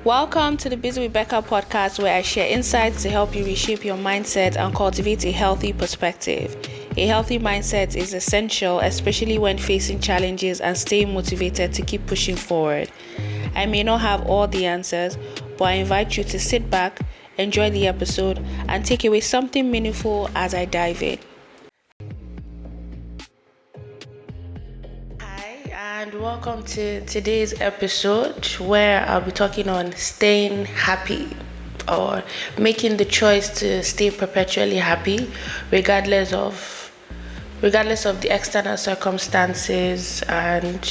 Welcome to the Busy with Becca podcast, where I share insights to help you reshape your mindset and cultivate a healthy perspective. A healthy mindset is essential, especially when facing challenges and staying motivated to keep pushing forward. I may not have all the answers, but I invite you to sit back, enjoy the episode, and take away something meaningful as I dive in. And welcome to today's episode where I'll be talking on staying happy or making the choice to stay perpetually happy regardless of the external circumstances and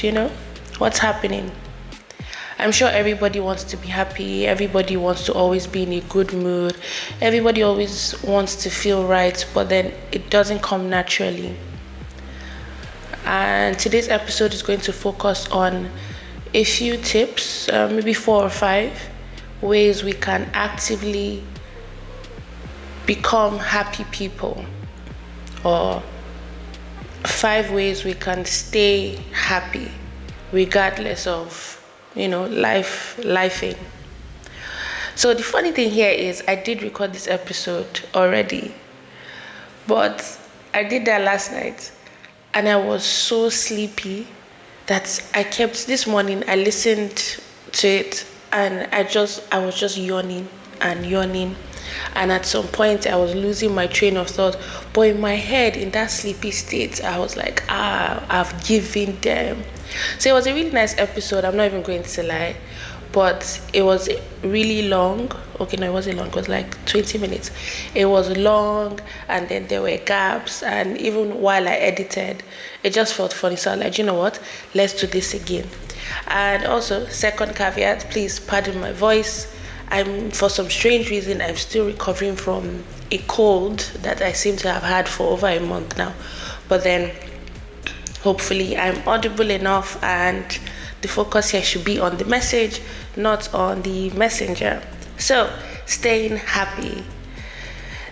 what's happening. I'm sure everybody wants to be happy, everybody wants to always be in a good mood, everybody always wants to feel right, but then it doesn't come naturally. And today's episode is going to focus on a few tips, maybe 4 or 5 ways we can actively become happy people, or 5 ways we can stay happy regardless of lifing. So the funny thing here is I did record this episode already, but I did that last night. And I was so sleepy that this morning I listened to it and I was just yawning. And at some point I was losing my train of thought. But in my head, in that sleepy state, I was like, I've given them. So it was a really nice episode. I'm not even going to lie. But it was really long. Okay, no, it wasn't long. It was like 20 minutes. It was long, and then there were gaps. And even while I edited, it just felt funny. So I was like, you know what? Let's do this again. And also, second caveat, please pardon my voice. For some strange reason, I'm still recovering from a cold that I seem to have had for over a month now. But then, hopefully, I'm audible enough and the focus here should be on the message, not on the messenger. So, staying happy.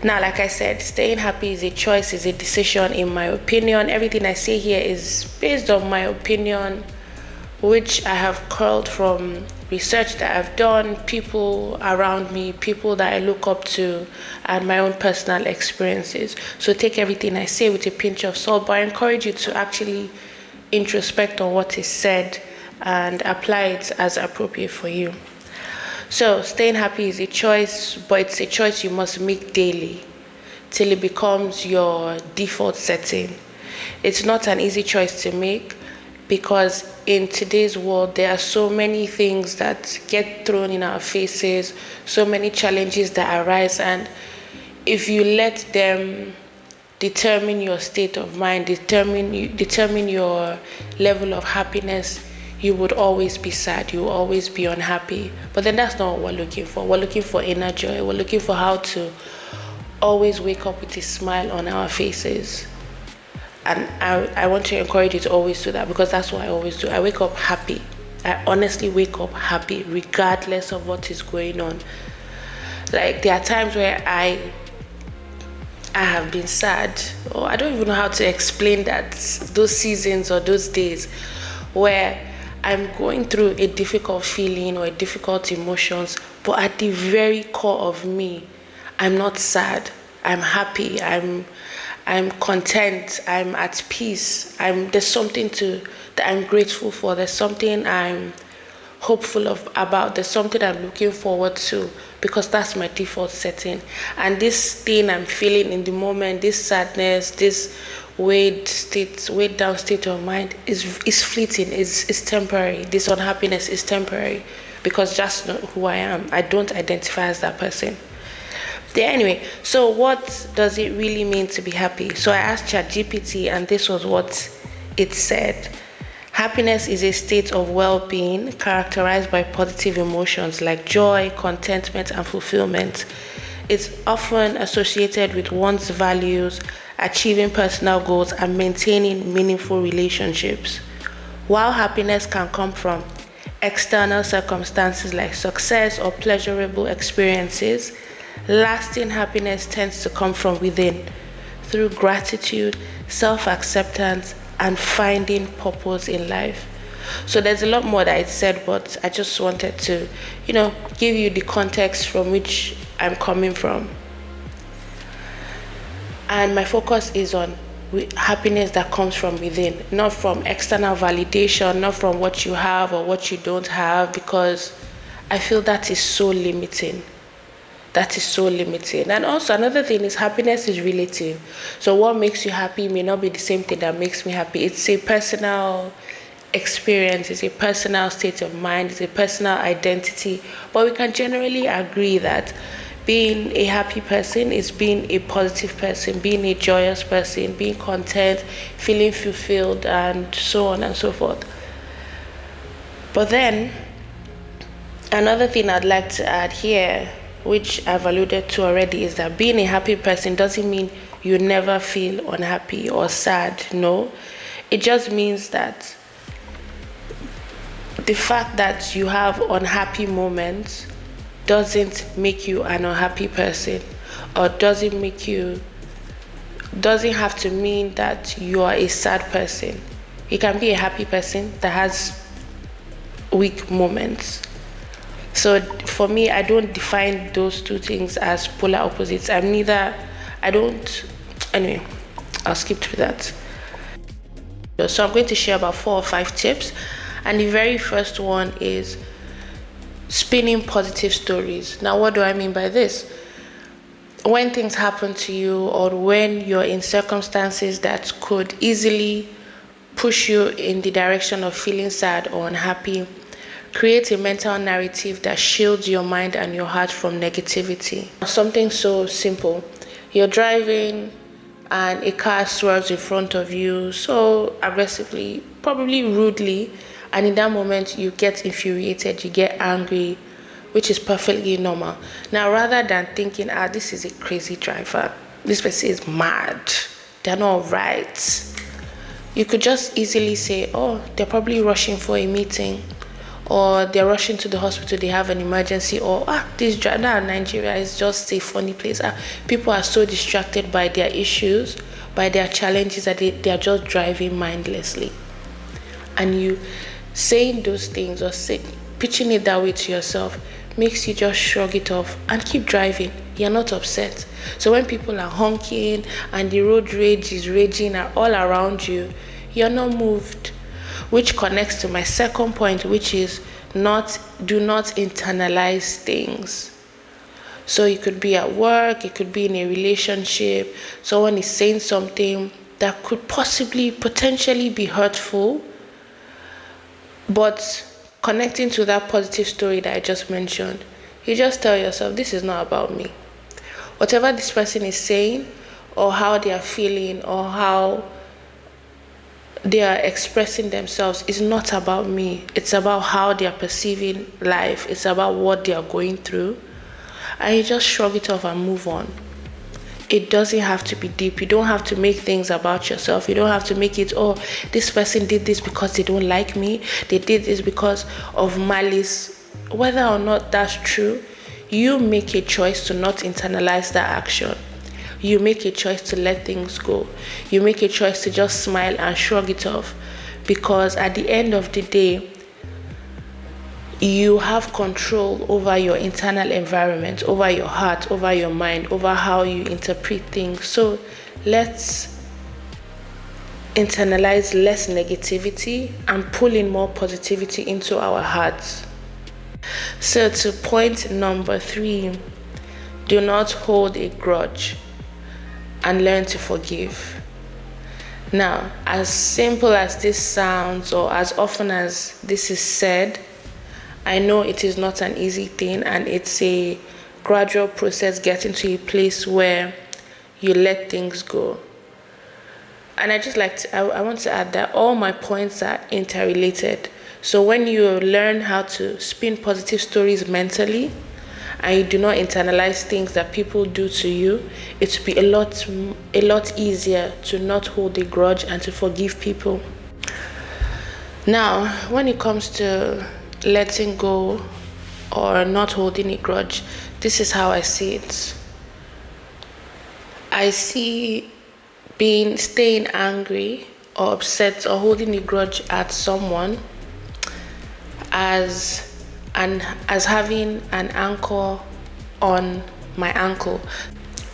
Now, like I said, staying happy is a choice, is a decision, in my opinion. Everything I say here is based on my opinion, which I have curled from research that I've done, people around me, people that I look up to, and my own personal experiences. So take everything I say with a pinch of salt, but I encourage you to actually introspect on what is said and apply it as appropriate for you. So staying happy is a choice, but it's a choice you must make daily till it becomes your default setting. It's not an easy choice to make because in today's world there are so many things that get thrown in our faces, so many challenges that arise, and if you let them determine your state of mind, determine your level of happiness, you would always be sad, you will always be unhappy. But then that's not what we're looking for. We're looking for inner joy. We're looking for how to always wake up with a smile on our faces. And I want to encourage you to always do that, because that's what I always do. I wake up happy. I honestly wake up happy regardless of what is going on. Like, there are times where I have been sad, or I don't even know how to explain that, those seasons or those days where I'm going through a difficult feeling or a difficult emotions, but at the very core of me, I'm not sad. I'm happy. I'm content. I'm at peace. There's something that I'm grateful for. There's something I'm hopeful about. There's something I'm looking forward to, because that's my default setting. And this thing I'm feeling in the moment, this sadness, this weighed down state of mind is fleeting, is temporary. This unhappiness is temporary, because that's not who I am. I don't identify as that person. Anyway, so what does it really mean to be happy? So I asked ChatGPT, and this was what it said. Happiness is a state of well-being characterized by positive emotions like joy, contentment, and fulfillment. It's often associated with one's values, achieving personal goals, and maintaining meaningful relationships. While happiness can come from external circumstances like success or pleasurable experiences, lasting happiness tends to come from within, through gratitude, self-acceptance, and finding purpose in life. So there's a lot more that I said, but I just wanted to, give you the context from which I'm coming from. And my focus is on happiness that comes from within, not from external validation, not from what you have or what you don't have, because I feel that is so limiting. That is so limiting. And also another thing is happiness is relative. So what makes you happy may not be the same thing that makes me happy. It's a personal experience, it's a personal state of mind, it's a personal identity. But we can generally agree that being a happy person is being a positive person, being a joyous person, being content, feeling fulfilled, and so on and so forth. But then, another thing I'd like to add here, which I've alluded to already, is that being a happy person doesn't mean you never feel unhappy or sad. No, it just means that the fact that you have unhappy moments doesn't make you an unhappy person, or doesn't have to mean that you are a sad person. You can be a happy person that has weak moments. So for me, I don't define those two things as polar opposites. Anyway, I'll skip through that. So I'm going to share about 4 or 5 tips. And the very first one is spinning positive stories. Now, what do I mean by this? When things happen to you, or when you're in circumstances that could easily push you in the direction of feeling sad or unhappy, create a mental narrative that shields your mind and your heart from negativity. Something so simple. You're driving and a car swerves in front of you so aggressively, probably rudely, and in that moment you get infuriated, you get angry, which is perfectly normal. Now, rather than thinking, this is a crazy driver, this person is mad, they're not right, you could just easily say, they're probably rushing for a meeting, or they're rushing to the hospital, they have an emergency, or this driver in Nigeria is just a funny place. People are so distracted by their issues, by their challenges, that they are just driving mindlessly. And you saying those things, or pitching it that way to yourself, makes you just shrug it off and keep driving. You're not upset. So when people are honking and the road rage is raging all around you, you're not moved. Which connects to my second point, which is do not internalize things. So you could be at work, it could be in a relationship, someone is saying something that could potentially be hurtful, but connecting to that positive story that I just mentioned, you just tell yourself, this is not about me. Whatever this person is saying, or how they are feeling, or how they are expressing themselves, is not about me. It's about how they are perceiving life. It's about what they are going through. And you just shrug it off and move on. It doesn't have to be deep. You don't have to make things about yourself. You don't have to make it, this person did this because they don't like me. They did this because of malice. Whether or not that's true, you make a choice to not internalize that action. You make a choice to let things go. You make a choice to just smile and shrug it off. Because at the end of the day, you have control over your internal environment, over your heart, over your mind, over how you interpret things. So let's internalize less negativity and pull in more positivity into our hearts. So to point number 3, do not hold a grudge and learn to forgive. Now, as simple as this sounds, or as often as this is said, I know it is not an easy thing, and it's a gradual process getting to a place where you let things go. And I want to add that all my points are interrelated. So when you learn how to spin positive stories mentally, and you do not internalize things that people do to you, it will be a lot easier to not hold a grudge and to forgive people. Now, when it comes to letting go or not holding a grudge, this is how I see it. I see staying angry or upset or holding a grudge at someone as as having an anchor on my ankle.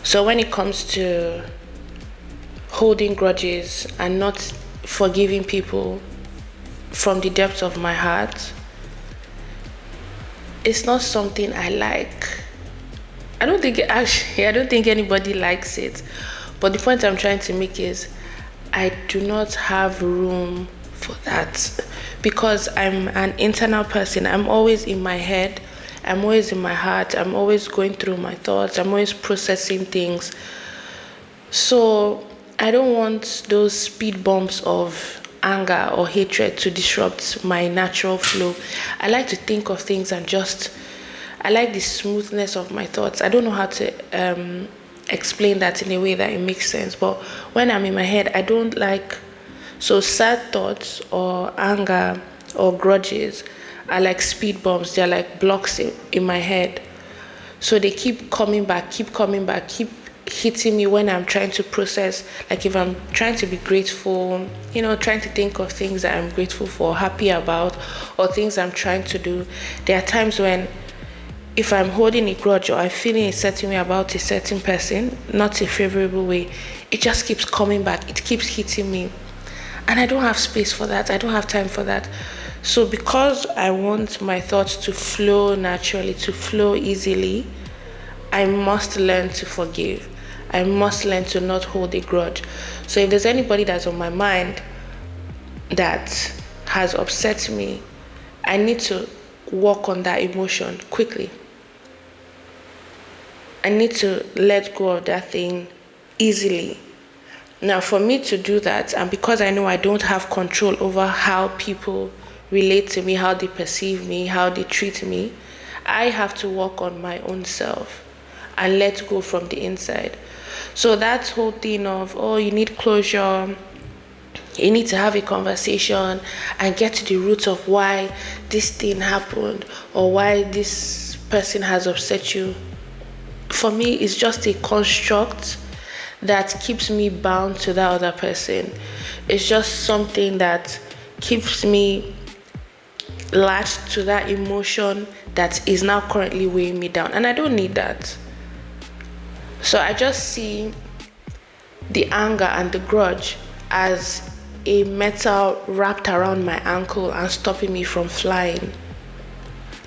So when it comes to holding grudges and not forgiving people from the depths of my heart, it's not something I like. I don't think anybody likes it. But the point I'm trying to make is I do not have room for that, because I'm an internal person. I'm always in my head. I'm always in my heart. I'm always going through my thoughts. I'm always processing things. So I don't want those speed bumps of anger or hatred to disrupt my natural flow. I like to think of things and I like the smoothness of my thoughts. I don't know how to explain that in a way that it makes sense, but when I'm in my head, I don't like. So sad thoughts or anger or grudges are like speed bumps. They're like blocks in my head. So they keep coming back, keep hitting me when I'm trying to process. Like if I'm trying to be grateful, trying to think of things that I'm grateful for, happy about, or things I'm trying to do. There are times when if I'm holding a grudge or I'm feeling a certain way about a certain person, not a favorable way, it just keeps coming back. It keeps hitting me. And I don't have space for that. I don't have time for that. So because I want my thoughts to flow naturally, to flow easily, I must learn to forgive. I must learn to not hold a grudge. So if there's anybody that's on my mind that has upset me, I need to work on that emotion quickly. I need to let go of that thing easily. Now, for me to do that, and because I know I don't have control over how people relate to me, how they perceive me, how they treat me, I have to work on my own self and let go from the inside. So that whole thing of, you need closure, you need to have a conversation and get to the root of why this thing happened or why this person has upset you, for me, it's just a construct that keeps me bound to that other person. It's just something that keeps me latched to that emotion that is now currently weighing me down. And I don't need that. So I just see the anger and the grudge as a metal wrapped around my ankle and stopping me from flying.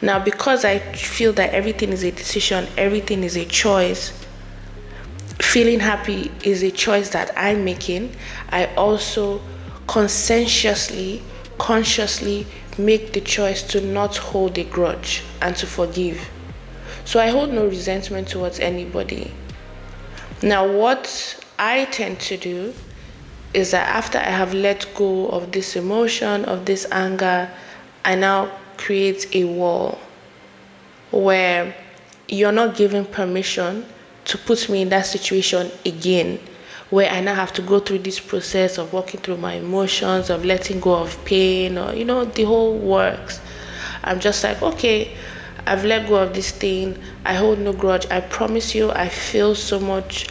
Now, because I feel that everything is a decision, everything is a choice, feeling happy is a choice that I'm making, I also conscientiously make the choice to not hold a grudge and to forgive. So I hold no resentment towards anybody. Now, what I tend to do is that after I have let go of this emotion, of this anger, I now create a wall where you're not given permission to put me in that situation again, where I now have to go through this process of walking through my emotions, of letting go of pain, or the whole works. I'm just like, okay, I've let go of this thing. I hold no grudge. I promise you, I feel so much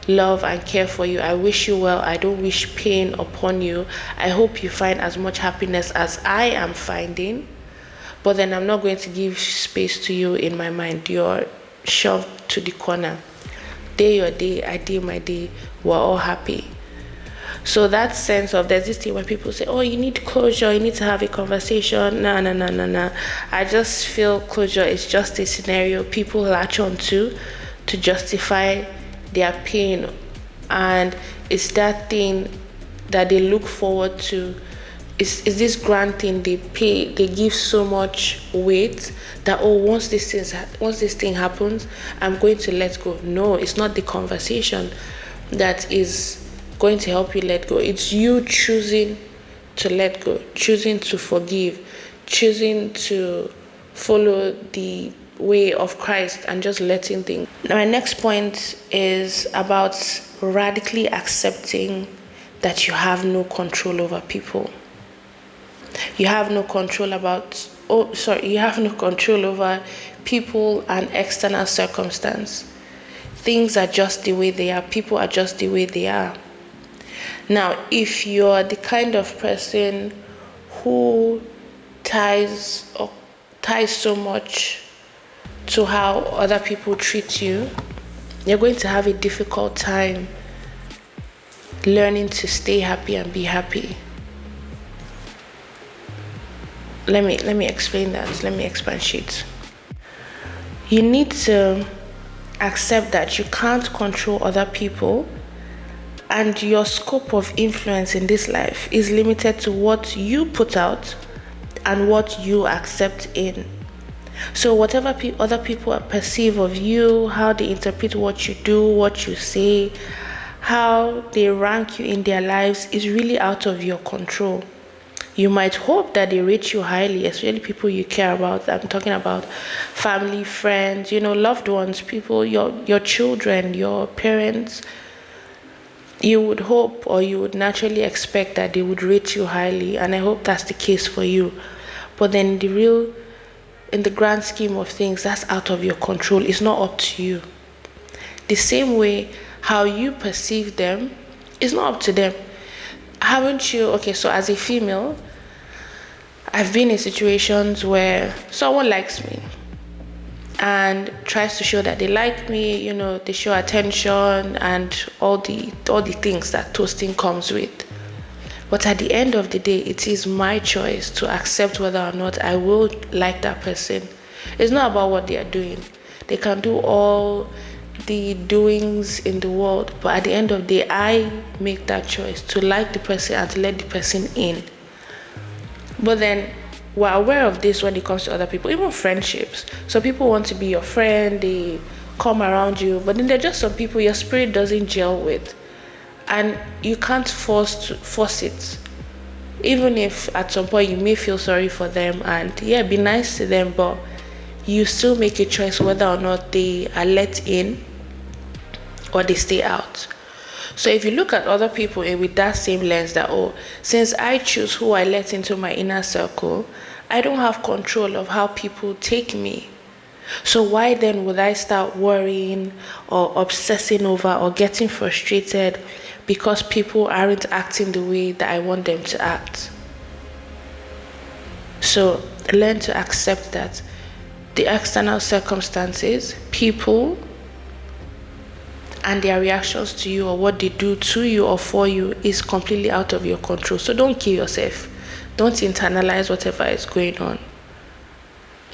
love and care for you. I wish you well. I don't wish pain upon you. I hope you find as much happiness as I am finding. But then I'm not going to give space to you in my mind. You're shoved to the corner. Day your day, I day my day. We're all happy. So that sense of, there's this thing when people say, you need closure, you need to have a conversation. No. I just feel closure is just a scenario people latch on to justify their pain. And it's that thing that they look forward to. Is this grand thing they give so much weight that once this thing happens, I'm going to let go. No, it's not the conversation that is going to help you let go. It's you choosing to let go, choosing to forgive, choosing to follow the way of Christ and just letting things. Now, my next point is about radically accepting that you have no control over people. You have no control you have no control over people and external circumstance. Things are just the way they are. People are just the way they are. Now, if you're the kind of person who ties or ties so much to how other people treat you, you're going to have a difficult time learning to stay happy and be happy. Let me explain that. Let me expatiate. You need to accept that you can't control other people, and your scope of influence in this life is limited to what you put out and what you accept in. So whatever other people perceive of you, how they interpret what you do, what you say, how they rank you in their lives is really out of your control. You might hope that they rate you highly, especially people you care about. I'm talking about family, friends, loved ones, people, your children, your parents. You would hope, or you would naturally expect, that they would rate you highly, and I hope that's the case for you. But then in the grand scheme of things, that's out of your control. It's not up to you. The same way how you perceive them is not up to them. Haven't you? Okay, so as a female, I've been in situations where someone likes me and tries to show that they like me, they show attention and all the things that toasting comes with. But at the end of the day, it is my choice to accept whether or not I will like that person. It's not about what they are doing. They can do all the doings in the world, but at the end of the day, I make that choice to like the person and to let the person in. But then we're aware of this when it comes to other people, even friendships. So people want to be your friend, they come around you, but then there are just some people your spirit doesn't gel with, and you can't force it. Even if at some point you may feel sorry for them and be nice to them, but you still make a choice whether or not they are let in or they stay out. So if you look at other people with that same lens, that since I choose who I let into my inner circle, I don't have control of how people take me. So why then would I start worrying or obsessing over or getting frustrated because people aren't acting the way that I want them to act? So learn to accept that the external circumstances, people, and their reactions to you, or what they do to you or for you, is completely out of your control. So don't kill yourself. Don't internalize whatever is going on.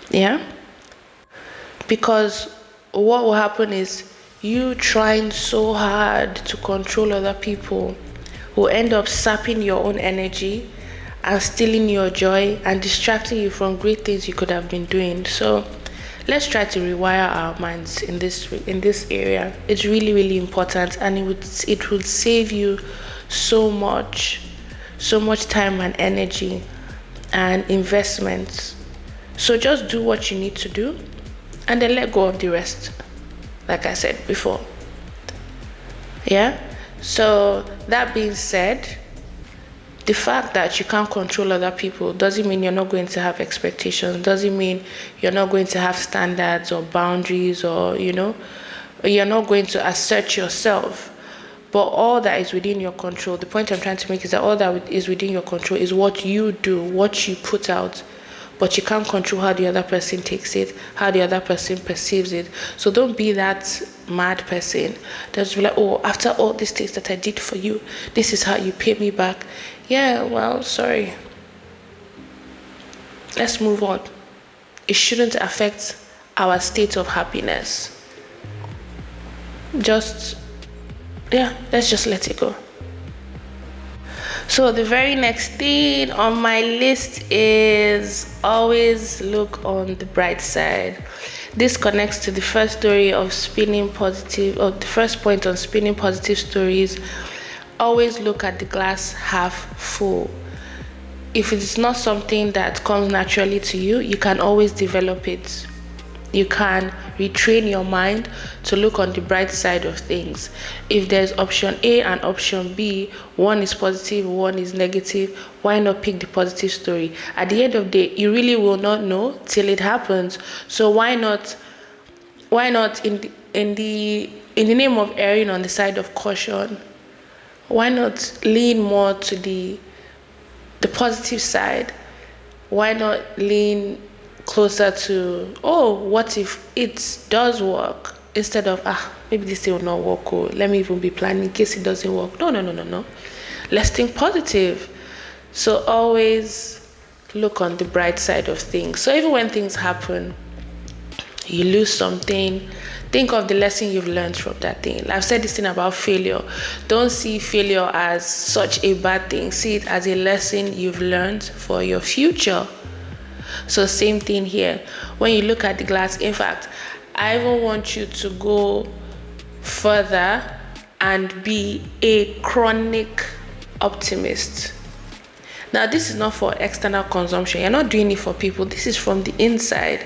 Yeah? Because what will happen is you trying so hard to control other people will end up sapping your own energy and stealing your joy and distracting you from great things you could have been doing. So let's try to rewire our minds in this area. It's really, really important, and it would save you so much time and energy and investments. So just do what you need to do and then let go of the rest, like I said before. Yeah? So that being said, the fact that you can't control other people doesn't mean you're not going to have expectations, doesn't mean you're not going to have standards or boundaries, or you're not going to assert yourself. But all that is within your control, the point I'm trying to make is that all that is within your control is what you do, what you put out. But you can't control how the other person takes it, how the other person perceives it. So don't be that mad person that's like, after all these things that I did for you, this is how you pay me back. Yeah, well, sorry. Let's move on. It shouldn't affect our state of happiness. Let's just let it go. So the very next thing on my list is always look on the bright side. This connects to the first story of spinning positive, or the first point on spinning positive stories. Always look at the glass half full. If it's not something that comes naturally to you, you can always develop it. You can retrain your mind to look on the bright side of things. If there's option A and option B, one is positive, one is negative, why not pick the positive story? At the end of the day, you really will not know till it happens. So why not in the name of erring on the side of caution, why not lean more to the positive side Why not lean closer to, oh, what if it does work? Instead of, maybe this thing will not work, or let me even be planning in case it doesn't work. No, no, no, no, no. Let's think positive. So always look on the bright side of things. So even when things happen, you lose something, think of the lesson you've learned from that thing. I've said this thing about failure. Don't see failure as such a bad thing. See it as a lesson you've learned for your future. So same thing here. When you look at the glass, in fact, I even want you to go further and be a chronic optimist. Now, this is not for external consumption. You're not doing it for people. This is from the inside.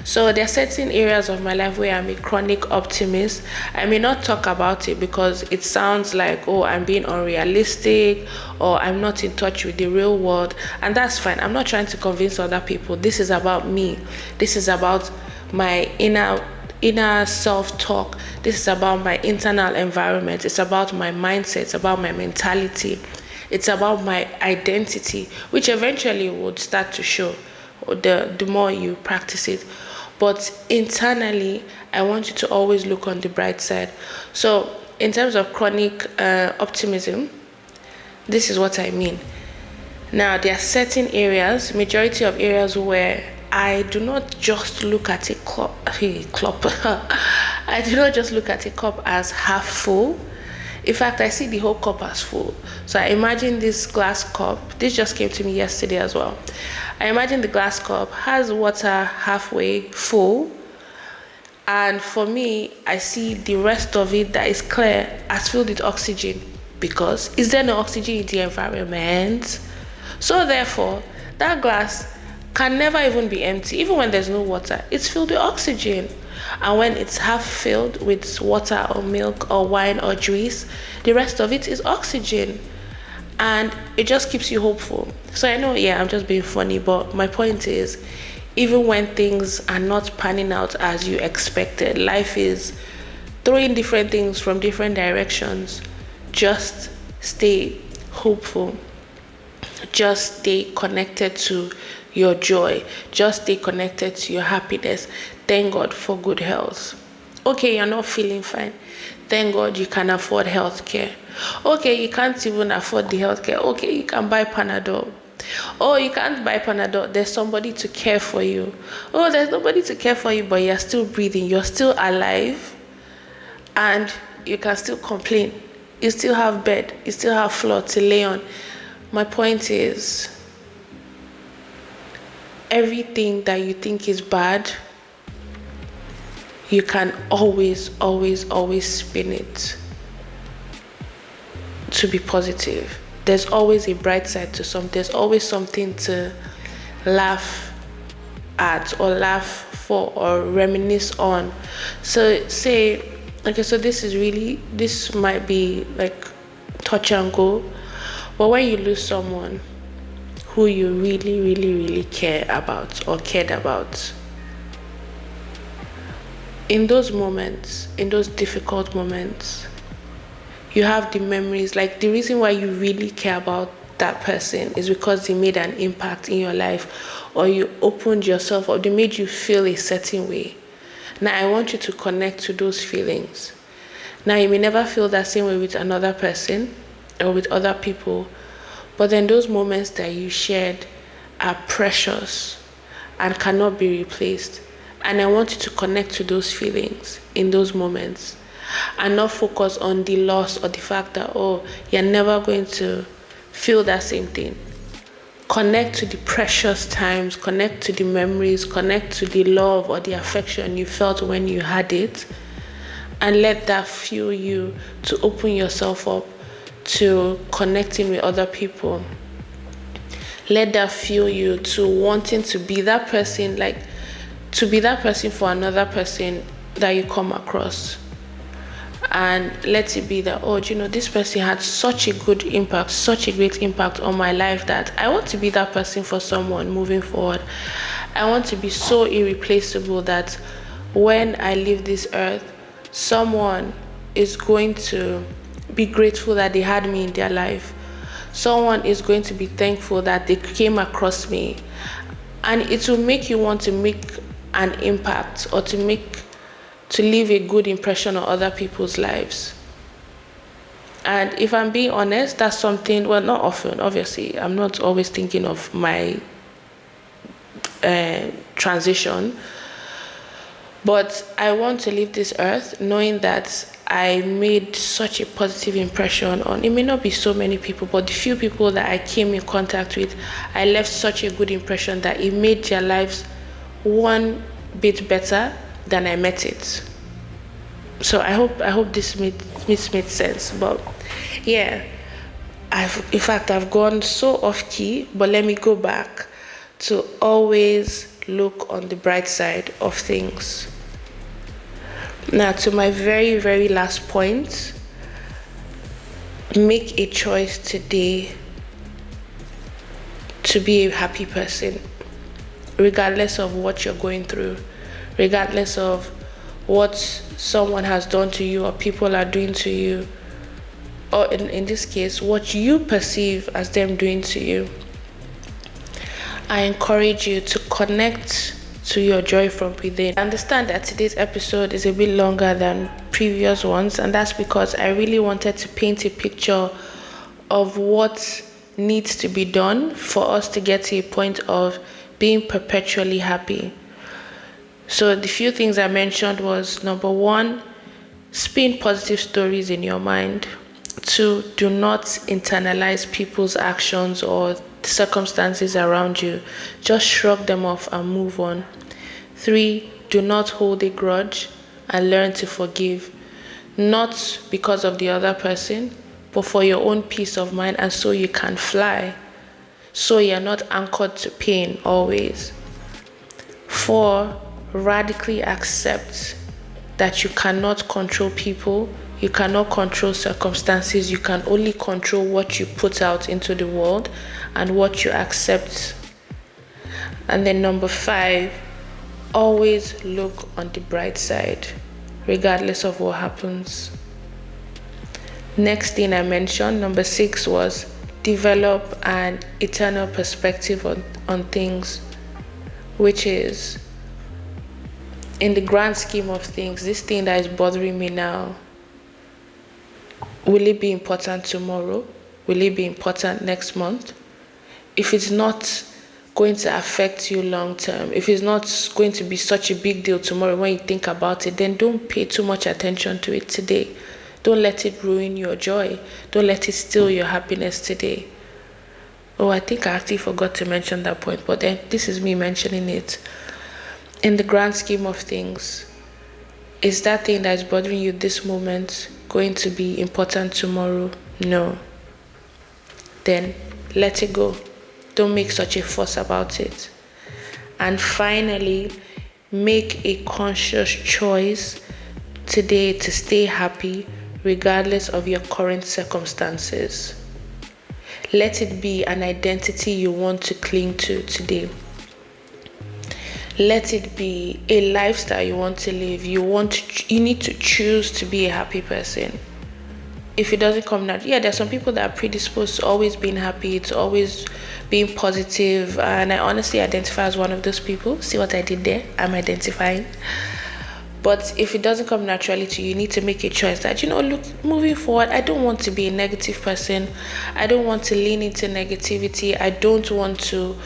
So there are certain areas of my life where I'm a chronic optimist. I may not talk about it because it sounds like, oh, I'm being unrealistic or I'm not in touch with the real world. And that's fine. I'm not trying to convince other people. This is about me. This is about my inner self-talk. This is about my internal environment. It's about my mindset. It's about my mentality. It's about my identity, which eventually would start to show the more you practice it. But internally, I want you to always look on the bright side. So in terms of chronic optimism, this is what I mean. Now, there are certain areas, majority of areas where I do not just look at a cup. I do not just look at a cup as half full. In fact, I see the whole cup as full. So I imagine this glass cup. This just came to me yesterday as well. I imagine the glass cup has water halfway full. And for me, I see the rest of it that is clear as filled with oxygen. Because is there no oxygen in the environment? So therefore, that glass can never even be empty. Even when there's no water, it's filled with oxygen. And when it's half filled with water or milk or wine or juice, the rest of it is oxygen. And it just keeps you hopeful. So I know, I'm just being funny, but my point is, even when things are not panning out as you expected, life is throwing different things from different directions, just stay hopeful. Just stay connected to your joy. Just stay connected to your happiness. Thank God for good health. Okay, you're not feeling fine. Thank God you can afford healthcare. Okay, you can't even afford the healthcare. Okay, you can buy Panadol. Oh, you can't buy Panadol. There's somebody to care for you. Oh, there's nobody to care for you, but you're still breathing. You're still alive. And you can still complain. You still have bed. You still have floor to lay on. My point is, everything that you think is bad, you can always spin it to be positive. There's always a bright side to something. There's always something to laugh at or laugh for or reminisce on. So say, okay, so this might be like touch and go, but when you lose someone who you really care about or cared about, in those moments, in those difficult moments, you have the memories. Like, the reason why you really care about that person is because they made an impact in your life, or you opened yourself up, they made you feel a certain way. Now I want you to connect to those feelings. Now you may never feel that same way with another person or with other people, but then those moments that you shared are precious and cannot be replaced. And I want you to connect to those feelings in those moments and not focus on the loss or the fact that, oh, you're never going to feel that same thing. Connect to the precious times, connect to the memories, connect to the love or the affection you felt when you had it, and let that fuel you to open yourself up to connecting with other people. Let that fuel you to wanting to be that person, like to be that person for another person that you come across. And let it be that, oh, this person had such a good impact, such a great impact on my life that I want to be that person for someone moving forward. I want to be so irreplaceable that when I leave this earth, someone is going to be grateful that they had me in their life. Someone is going to be thankful that they came across me and it will make you want to make an impact, or to leave a good impression on other people's lives. And if I'm being honest, that's something, well, not often, obviously. I'm not always thinking of my transition. But I want to leave this earth knowing that I made such a positive impression on, it may not be so many people, but the few people that I came in contact with, I left such a good impression that it made their lives one bit better than I met it. So I hope this made sense. But yeah, I've gone so off key, but let me go back to always look on the bright side of things. Now, to my very, very last point, make a choice today to be a happy person, regardless of what you're going through, regardless of what someone has done to you or people are doing to you, or in this case, what you perceive as them doing to you. I encourage you to connect to your joy from within. I understand that today's episode is a bit longer than previous ones, and that's because I really wanted to paint a picture of what needs to be done for us to get to a point of being perpetually happy. So the few things I mentioned was, number one, spin positive stories in your mind. 2, do not internalize people's actions or circumstances around you. Just shrug them off and move on. 3, do not hold a grudge and learn to forgive. Not because of the other person, but for your own peace of mind, and so you can fly. So you're not anchored to pain always. 4, radically accept that you cannot control people, you cannot control circumstances, you can only control what you put out into the world and what you accept. And then number 5, always look on the bright side, regardless of what happens. Next thing I mentioned, number 6, was develop an eternal perspective on things, which is, in the grand scheme of things, this thing that is bothering me now, will it be important tomorrow? Will it be important next month? If it's not going to affect you long term, if it's not going to be such a big deal tomorrow when you think about it, then don't pay too much attention to it today. Don't let it ruin your joy. Don't let it steal your happiness today. Oh, I think I actually forgot to mention that point, but then this is me mentioning it. In the grand scheme of things, is that thing that is bothering you this moment going to be important tomorrow? No. Then let it go. Don't make such a fuss about it. And finally, make a conscious choice today to stay happy regardless of your current circumstances. Let it be an identity you want to cling to today. Let it be a lifestyle you want to live. You need to choose to be a happy person. If it doesn't come naturally, there's some people that are predisposed to always being happy, to always being positive, and I honestly identify as one of those people. See what I did there? I'm identifying. But if it doesn't come naturally to you, you need to make a choice that, look, moving forward, I don't want to be a negative person. I don't want to lean into negativity. I don't want to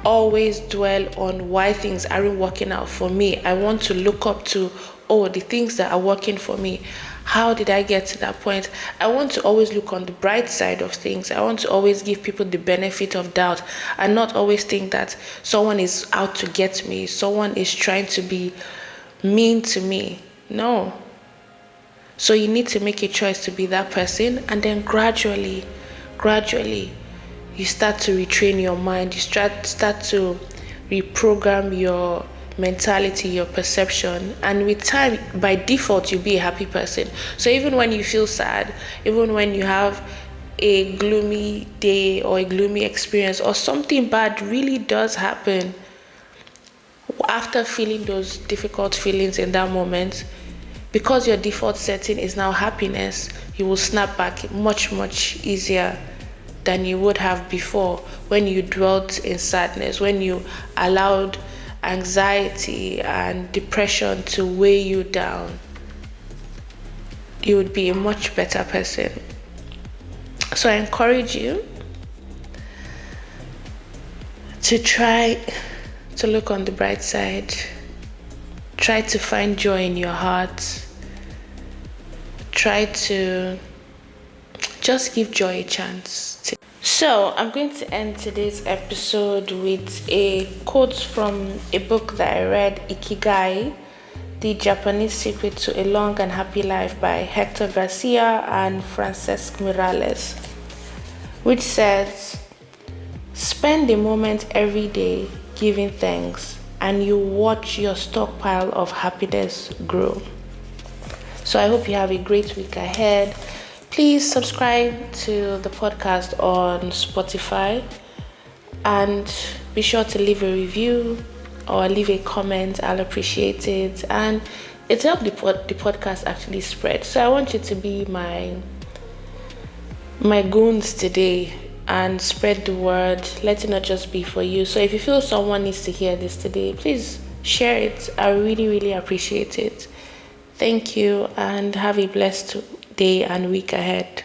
always dwell on why things aren't working out for me. I want to look up to, the things that are working for me. How did I get to that point? I want to always look on the bright side of things. I want to always give people the benefit of doubt and not always think that someone is out to get me. Someone is trying to be mean to me. No. So you need to make a choice to be that person, and then gradually, you start to retrain your mind. You start to reprogram your mentality, your perception, and with time, by default, you'll be a happy person. So even when you feel sad, even when you have a gloomy day or a gloomy experience, or something bad really does happen, after feeling those difficult feelings in that moment, because your default setting is now happiness, you will snap back much, much easier. than you would have before, when you dwelt in sadness, when you allowed anxiety and depression to weigh you down. You would be a much better person. So I encourage you to try to look on the bright side. Try to find joy in your heart. Try to just give joy a chance. So I'm going to end today's episode with a quote from a book that I read, Ikigai, The Japanese Secret to a Long and Happy Life by Hector Garcia and Francesc Miralles, which says, spend a moment every day giving thanks and you watch your stockpile of happiness grow. So I hope you have a great week ahead. Please subscribe to the podcast on Spotify and be sure to leave a review or leave a comment. I'll appreciate it, and it helps the podcast actually spread. So I want you to be my goons today and spread the word. Let it not just be for you. So if you feel someone needs to hear this today, please share it. I really, really appreciate it. Thank you, and have a blessed day and week ahead.